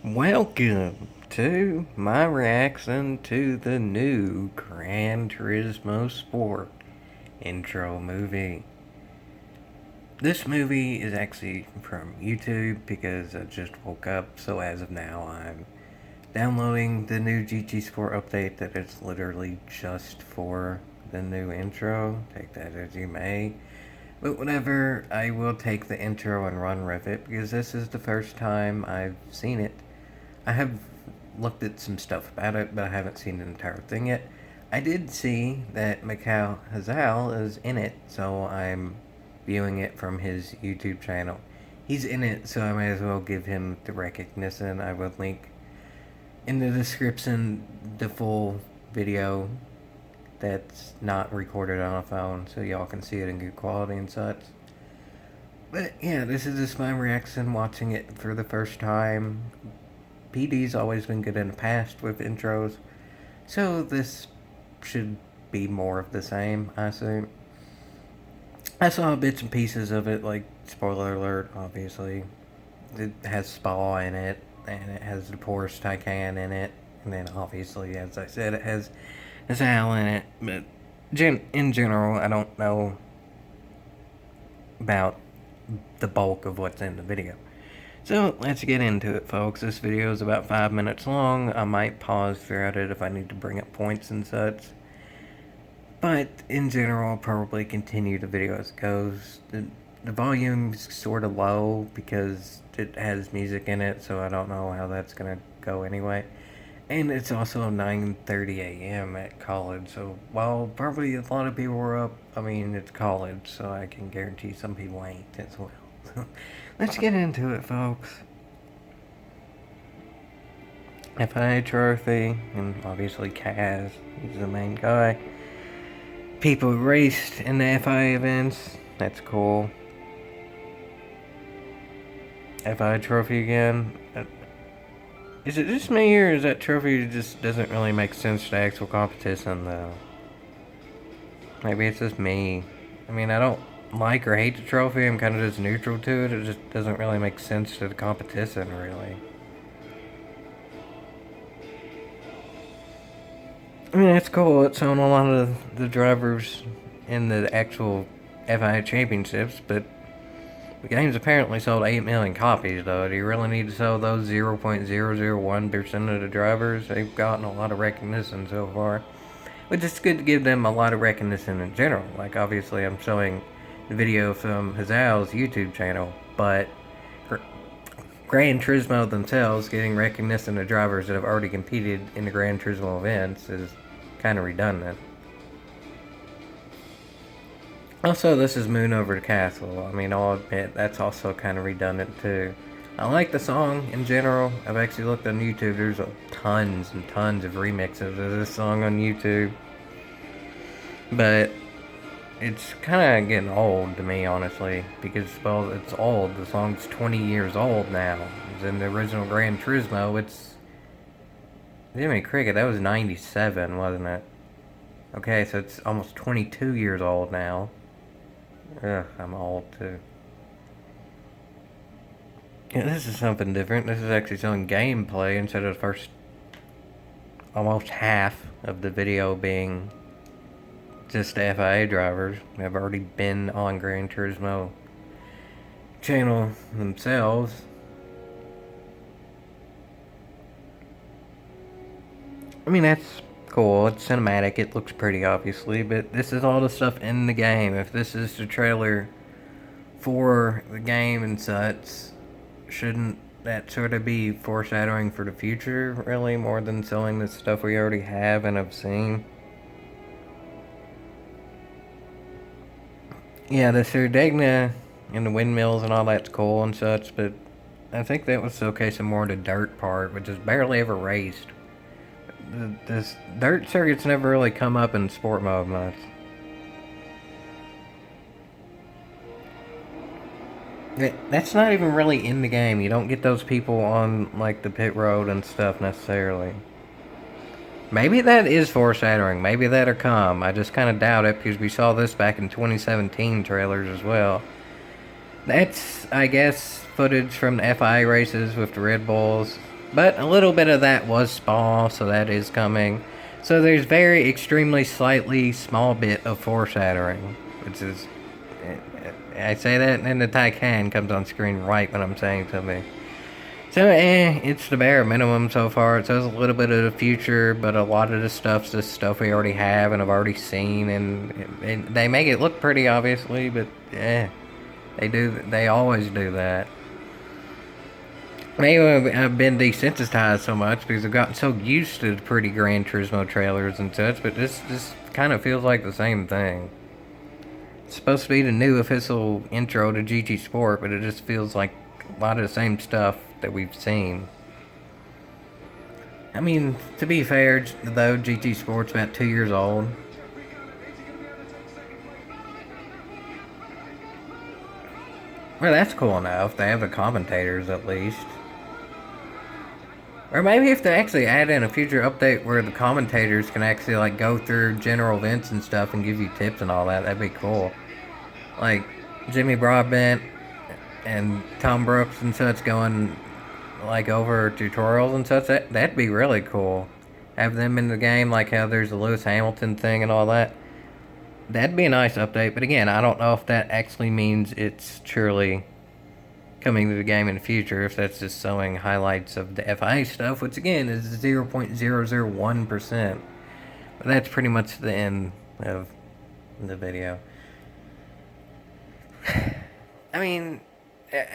Welcome to my reaction to the new Gran Turismo Sport intro movie. This movie is actually from YouTube because I just woke up, so as of now I'm downloading the new GT Sport update that is literally just for the new intro. Take that as you may. But whatever, I will take the intro and run with it because this is the first time I've seen it. I have looked at some stuff about it, but I haven't seen the entire thing yet. I did see that Mikhail Hazal is in it, so I'm viewing it from his YouTube channel. He's in it, so I may as well give him the recognition. I will link in the description the full video that's not recorded on a phone, so y'all can see it in good quality and such. But yeah, this is just my reaction watching it for the first time. PD's always been good in the past with intros, so this should be more of the same, I assume. I saw bits and pieces of it, like, spoiler alert, obviously. It has Spa in it, and it has the Porsche Taycan in it, and then obviously, as I said, it has Al in it, but in general, I don't know about the bulk of what's in the video. So let's get into it, folks. This video is about 5 minutes long. I might pause throughout it if I need to bring up points and such. But in general, I'll probably continue the video as it goes. The volume's sort of low because it has music in it, so I don't know how that's going to go anyway. And it's also 9:30 a.m. at college, so while probably a lot of people were up, I mean, it's college, so I can guarantee some people ain't as well. Let's get into it, folks. FIA trophy, and obviously Kaz, he's the main guy. People raced in the FIA events, that's cool. FIA trophy again. Is it just me, or is that trophy just doesn't really make sense to actual competition, though? Maybe it's just me. I mean, I don't like or hate the trophy, I'm kind of just neutral to it. It just doesn't really make sense to the competition, really. I mean, it's cool. It's on a lot of the drivers in the actual FIA championships, but the game's apparently sold 8 million copies, though. Do you really need to sell those 0.001% of the drivers? They've gotten a lot of recognition so far. But it's good to give them a lot of recognition in general. Like, obviously, I'm showing the video from Hazal's YouTube channel, but Gran Turismo themselves getting recognition of drivers that have already competed in the Gran Turismo events is kind of redundant. Also, this is Moon Over the Castle. I mean, I'll admit, that's also kind of redundant too. I like the song in general. I've actually looked on YouTube. There's tons and tons of remixes of this song on YouTube. But it's kind of getting old to me, honestly, because, well, it's old. The song's 20 years old now. It's in the original Gran Turismo. It's Jimmy Cricket. That was 97, wasn't it? Okay, so it's almost 22 years old now. Ugh, I'm old too. Yeah, this is something different. This is actually showing gameplay instead of the first almost half of the video being just FIA drivers who have already been on Gran Turismo channel themselves. I mean, that's cool. It's cinematic. It looks pretty, obviously, but this is all the stuff in the game. If this is the trailer for the game and such, shouldn't that sort of be foreshadowing for the future, really, more than selling the stuff we already have and have seen? Yeah, the Sardegna and the windmills and all that's cool and such, but I think that was showcasing more the dirt part, which is barely ever raced. This dirt circuit's never really come up in sport mode much. That's not even really in the game. You don't get those people on, like, the pit road and stuff necessarily. Maybe that is foreshadowing. Maybe that'll come. I just kind of doubt it because we saw this back in 2017 trailers as well. That's, I guess, footage from the FIA races with the Red Bulls. But a little bit of that was Spa, so that is coming. So there's very extremely slightly small bit of foreshadowing, which is, I say that and then the Taycan comes on screen right when I'm saying something. So, it's the bare minimum so far. It says a little bit of the future, but a lot of the stuff's just stuff we already have and have already seen, and they make it look pretty, obviously, but, they always do that. Maybe I've been desensitized so much because I've gotten so used to the pretty Gran Turismo trailers and such, but this kind of feels like the same thing. It's supposed to be the new official intro to GT Sport, but it just feels like a lot of the same stuff that we've seen. I mean, to be fair, though, GT Sport's about 2 years old. Well, that's cool enough. They have the commentators, at least. Or maybe if they actually add in a future update where the commentators can actually, like, go through general events and stuff and give you tips and all that, that'd be cool. Like, Jimmy Broadbent and Tom Brooks and such going, like, over tutorials and such, that'd be really cool. Have them in the game, like how there's the Lewis Hamilton thing and all that. That'd be a nice update, but again, I don't know if that actually means it's truly coming to the game in the future, if that's just showing highlights of the FIA stuff, which again is 0.001%. But that's pretty much the end of the video. I mean,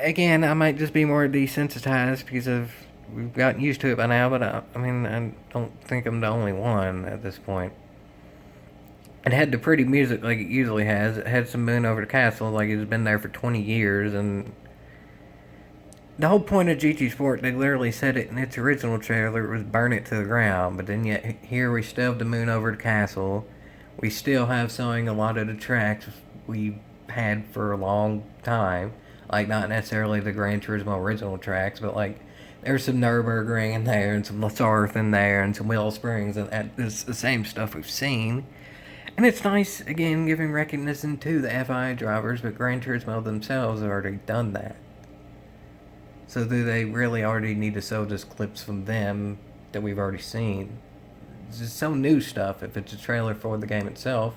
again, I might just be more desensitized because we've gotten used to it by now, but I mean, I don't think I'm the only one at this point. It had the pretty music like it usually has. It had some moon over the castle like it's been there for 20 years, and the whole point of GT Sport, they literally said it in its original trailer, was burn it to the ground, but then yet here we still have the moon over the castle. We still have showing a lot of the tracks we had for a long time. Like, not necessarily the Gran Turismo original tracks, but like, there's some Nürburgring in there, and some Lasarth in there, and some Willow Springs, and it's the same stuff we've seen. And it's nice, again, giving recognition to the FIA drivers, but Gran Turismo themselves have already done that. So do they really already need to show just clips from them that we've already seen? It's just so new stuff if it's a trailer for the game itself.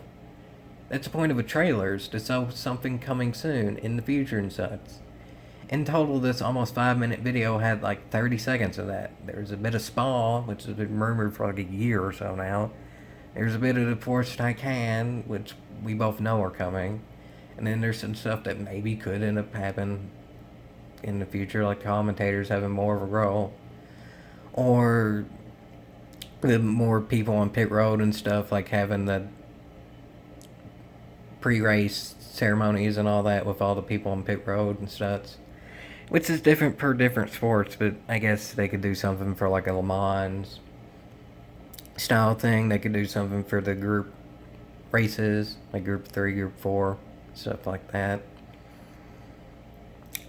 That's the point of a trailer, is to show something coming soon, in the future and such. In total, this almost 5-minute video had like 30 seconds of that. There's a bit of Spa, which has been rumored for like a year or so now. There's a bit of the Porsche Taycan, which we both know are coming. And then there's some stuff that maybe could end up happening in the future, like commentators having more of a role. Or the more people on pit road and stuff, like having the pre-race ceremonies and all that with all the people on pit road and stuff. Which is different per different sports, but I guess they could do something for like a Le Mans style thing. They could do something for the group races, like Group 3, Group 4, stuff like that.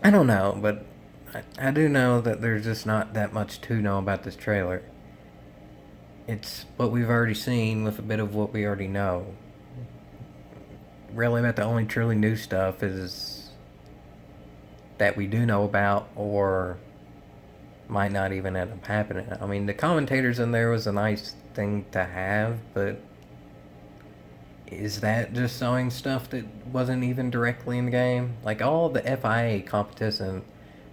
I don't know, but I do know that there's just not that much to know about this trailer. It's what we've already seen with a bit of what we already know. Really, about the only truly new stuff is that we do know about, or might not even end up happening. I mean, the commentators in there was a nice thing to have, but is that just showing stuff that wasn't even directly in the game? Like, all the FIA competition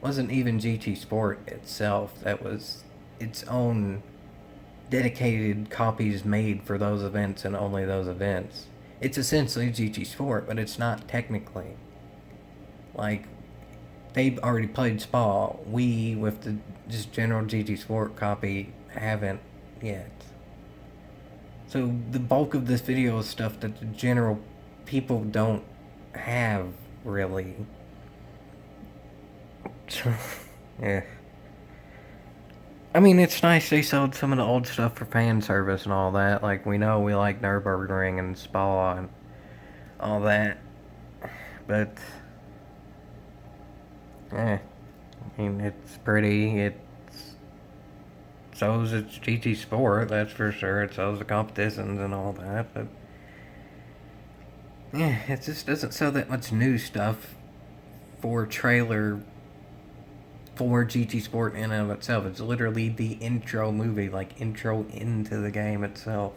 wasn't even GT Sport itself. That was its own dedicated copies made for those events and only those events. It's essentially GT Sport, but it's not technically. Like, they've already played Spa. We, with the just general GT Sport copy, haven't yet. So the bulk of this video is stuff that the general people don't have, really. So, yeah. I mean, it's nice they sold some of the old stuff for fan service and all that. Like, we know we like Nürburgring and Spa and all that. But, I mean, it's pretty. It shows it's GT Sport, that's for sure. It shows the competitions and all that. But, yeah, it just doesn't show that much new stuff for a trailer for GT Sport in and of itself. It's literally the intro movie, like intro into the game itself.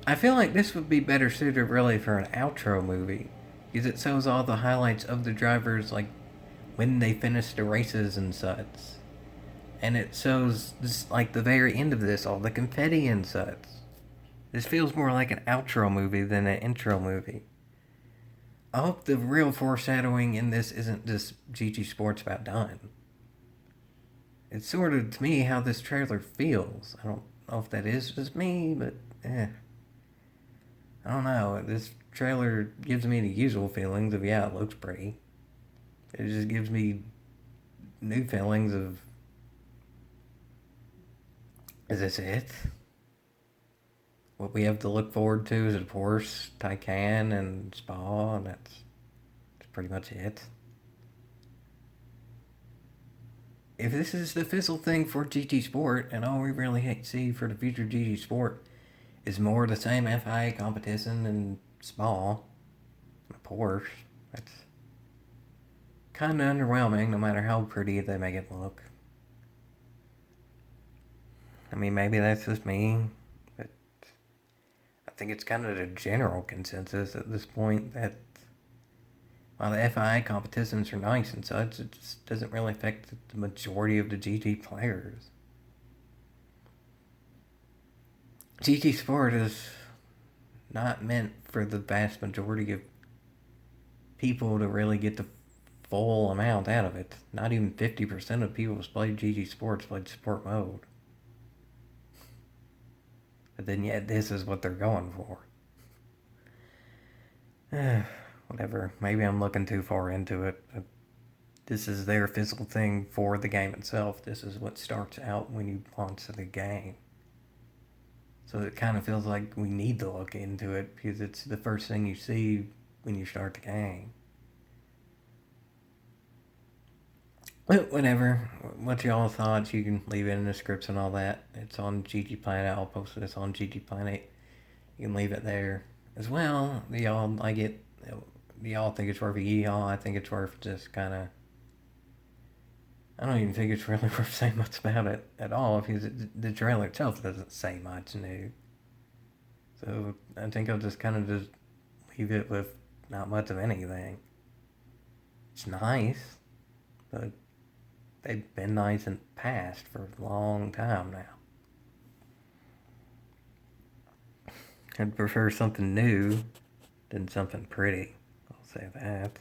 I feel like this would be better suited really for an outro movie, because it shows all the highlights of the drivers, like when they finish the races and such. And it shows just like the very end of this, all the confetti and such. This feels more like an outro movie than an intro movie. I hope the real foreshadowing in this isn't just GT Sports about done. It's sort of, to me, how this trailer feels. I don't know if that is just me, but I don't know. This trailer gives me the usual feelings of, yeah, it looks pretty. It just gives me new feelings of, is this it? What we have to look forward to is, of course, Taycan and Spa, and that's pretty much it. If this is the fizzle thing for GT Sport, and all we really see for the future GT Sport is more of the same FIA competition and Spa, of course, that's kind of underwhelming no matter how pretty they make it look. I mean, maybe that's just me, but I think it's kind of the general consensus at this point that while the FIA competitions are nice and such, it just doesn't really affect the majority of the GT players. GT Sport is not meant for the vast majority of people to really get the full amount out of it. Not even 50% of people who played GT Sports played Sport Mode. But then yet this is what they're going for. Whatever. Maybe I'm looking too far into it. But this is their physical thing for the game itself. This is what starts out when you launch the game. So it kind of feels like we need to look into it because it's the first thing you see when you start the game. But whatever. What y'all thoughts, you can leave it in the scripts and all that. It's on GT Planet. I'll post this on GT Planet. You can leave it there as well. Do y'all like it? Do y'all think it's worth a yeehaw? I think it's worth just kind of... I don't even think it's really worth saying much about it at all because the trailer itself doesn't say much new. So I think I'll just kind of just leave it with not much of anything. It's nice, but they've been nice in the past for a long time now. I'd prefer something new than something pretty. I'll say that.